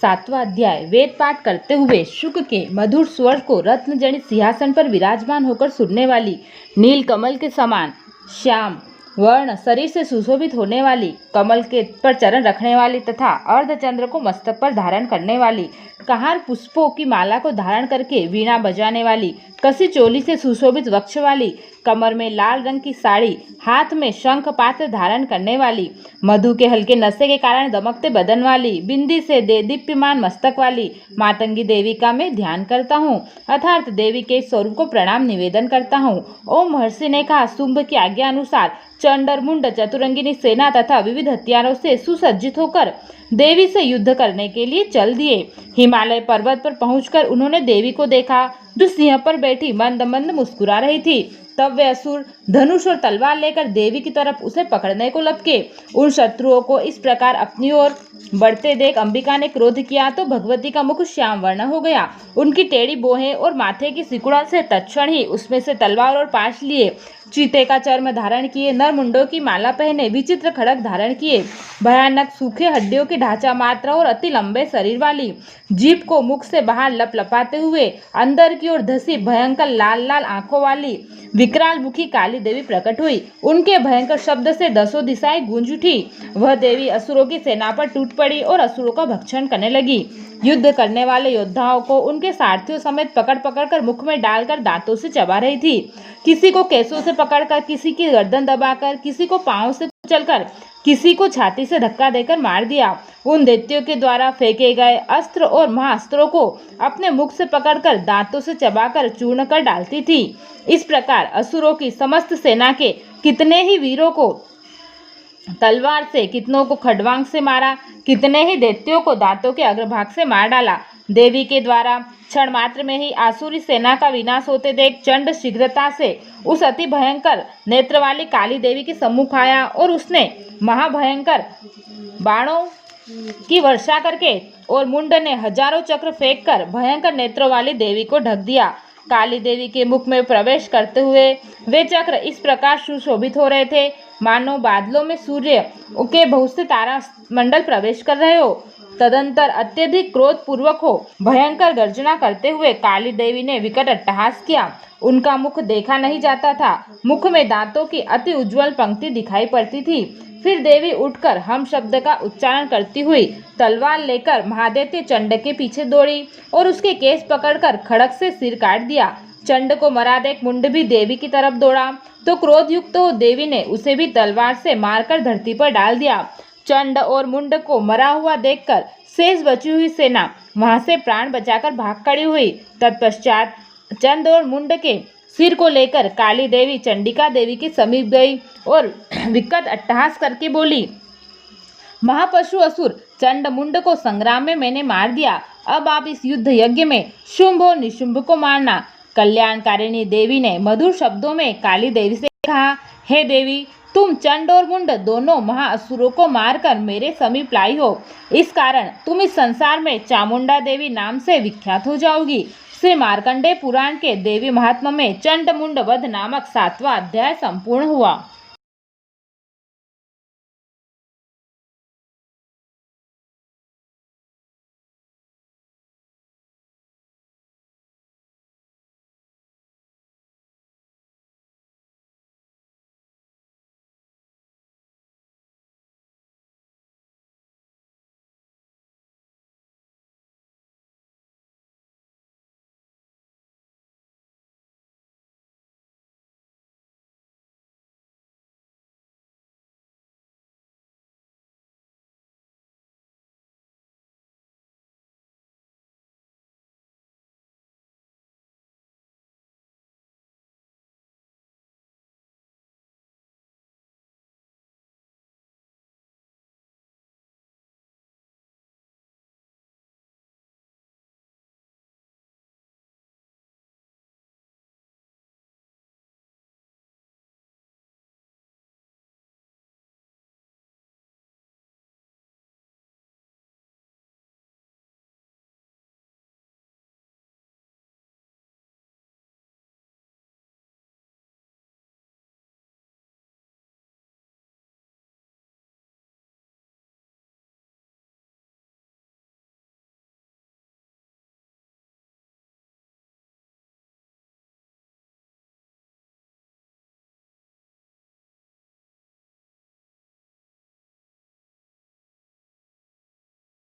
सातवां अध्याय। वेद पाठ करते हुए शुक के मधुर स्वर को रत्न जनित सिंहासन पर विराजमान होकर सुनने वाली, नील कमल के समान श्याम वर्ण शरीर से सुशोभित होने वाली, कमल के पर चरण रखने वाली तथा अर्धचंद्र को मस्तक पर धारण करने वाली, कहार पुष्पों की माला को धारण करके वीणा बजाने वाली, कसी चोली से सुशोभित वक्ष वाली, कमर में लाल रंग की साड़ी, हाथ में शंख पात्र धारण करने वाली, मधु के हल्के नशे के कारण दमकते बदन वाली, बिंदी से दीप्यमान मस्तक वाली मातंगी देवी का मैं ध्यान करता हूँ, अर्थात देवी के स्वरूप को प्रणाम निवेदन करता हूँ। ओम महर्षि ने कहा, शुंभ की आज्ञा अनुसार चंडर मुंड चतुरंगिनी सेना तथा विविध हथियारों से सुसज्जित होकर देवी से युद्ध करने के लिए चल दिए। हिमालय पर्वत पर पहुंचकर उन्होंने देवी को देखा, जो सिंह पर बैठी मंद मंद मुस्कुरा रही थी। तब वे असुर धनुष और तलवार लेकर देवी की तरफ उसे पकड़ने को लपके। उन शत्रुओं को इस प्रकार अपनी ओर बढ़ते देख अंबिका ने क्रोध किया तो भगवती का मुख श्याम वर्ण हो गया। उनकी टेढ़ी बोहें और माथे की सिकुड़न से तत्क्षण ही उसमें से तलवार और पाश लिए, चीते का चर्म धारण किए, नर मुंडों की माला पहने, विचित्र खड़ग धारण किए, भयानक सूखे हड्डियों की ढांचा मात्रा और अति लंबे शरीर वाली, जीभ को मुख से बाहर लपलपाते हुए अंदर की ओर धसी भयंकर लाल लाल आंखों वाली विकराल मुखी काली देवी प्रकट हुई। उनके भयंकर शब्द से दसों दिशाएं गूंज उठी। वह देवी असुरों की सेना पर टूट पड़ी और असुरों का भक्षण करने लगी। युद्ध करने वाले योद्धाओं को उनके सारथियों समेत पकड़ पकड़ कर मुख में डालकर दांतों से चबा रही थी। किसी को केसों से पकड़कर, किसी की गर्दन दबाकर, किसी को पांव से कुचलकर, किसी को छाती से धक्का देकर मार दिया। उन दैत्यों के द्वारा फेंके गए अस्त्र और महाअस्त्रों को अपने मुख से पकड़कर दांतों से चबाकर चूर्ण कर डालती थी। इस प्रकार असुरों की समस्त सेना के कितने ही वीरों को तलवार से, कितनों को खड्वांग से मारा, कितने ही दैत्यों को दांतों के अग्रभाग से मार डाला। देवी के द्वारा क्षण मात्र में ही आसुरी सेना का विनाश होते देख चंड शीघ्रता से उस अति भयंकर नेत्र वाली काली देवी के सम्मुख आया और उसने महाभयंकर बाणों की वर्षा करके और मुंड ने हजारों चक्र फेंककर भयंकर नेत्रों वाली देवी को ढक दिया। काली देवी के मुख में प्रवेश करते हुए वे चक्र इस प्रकार सुशोभित हो रहे थे, मानो बादलों में सूर्य के बहुत से तारा मंडल प्रवेश कर रहे हो। तदंतर अत्यधिक क्रोध पूर्वक हो भयंकर गर्जना करते हुए काली देवी ने विकट अट्टहास किया। उनका मुख देखा नहीं जाता था, मुख में दांतों की अति उज्जवल पंक्ति दिखाई पड़ती थी। फिर देवी उठकर हम शब्द का उच्चारण करती हुई तलवार लेकर महादैत्य चंड के पीछे दौड़ी और उसके केस पकड़कर खड़ग से सिर काट दिया। चंड को मरा देख मुंड भी देवी की तरफ दौड़ा तो क्रोध युक्त हो देवी ने उसे भी तलवार से मारकर धरती पर डाल दिया। चंड और मुंड को मरा हुआ देखकर शेष बची हुई सेना वहां से प्राण बचाकर भाग खड़ी हुई। तत्पश्चात चंड और मुंड के सिर को लेकर काली देवी चंडिका देवी के समीप गई और विकट अट्टहास करके बोली, महापशु असुर चंड मुंड को संग्राम में मैंने मार दिया। अब आप इस युद्ध यज्ञ में शुंभ और निशुंभ को मारना। कल्याणकारिणी देवी ने मधुर शब्दों में काली देवी से कहा, हे देवी, तुम चंड और मुंड दोनों महाअसुरों को मारकर मेरे समीप लाई हो। इस कारण तुम इस संसार में चामुंडा देवी नाम से विख्यात हो जाओगी। श्री मार्कंडेय पुराण के देवी महात्म्य में चंड मुंड वध नामक 7वां अध्याय संपूर्ण हुआ।